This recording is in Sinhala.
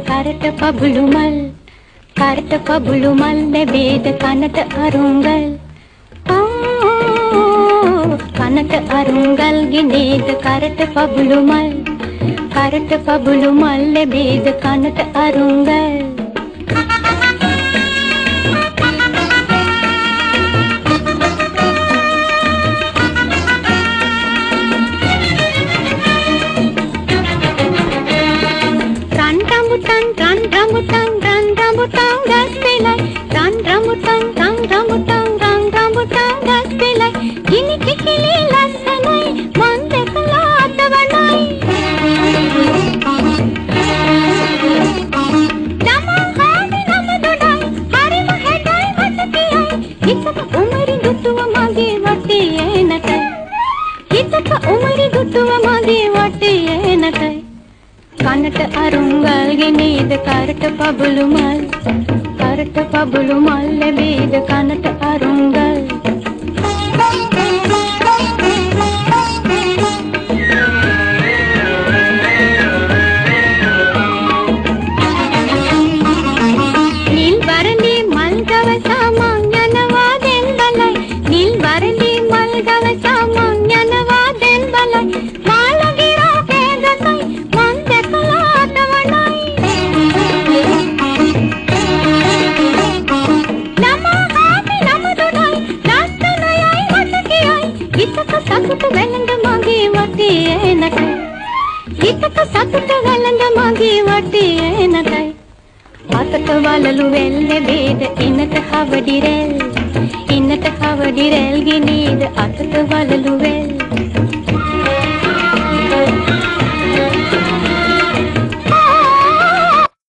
කරට පබුළු මල් කරට පබුළු මල් ලැබේද කනට අරුංගල් කනට අරුංගල් ගිනේද කරට පබුළු මල් කරට පබුළු මල් ලැබේද කනට අරුංගල් කනට අරුංගල් ගෙනේද කරට පබුළු මල් කරට පබුළු මල් ලැබේද කනට අරුංගල් නිල් වරණි මල් ගවසා මං යනවා දෙන් බලයි නිල් වරණි මල් ගවසා මං යනවා දෙන් බලයි සතුට වැළඳ මගේ වටේ එනකයි හිතට සතුට වැළඳ මගේ වටේ එනකයි අතට වලලු වෙල් ලැබේද ඉනට හවඩි රැල් ඉනට හවඩි රැල් ගිනේද අතට වලලු වෙල්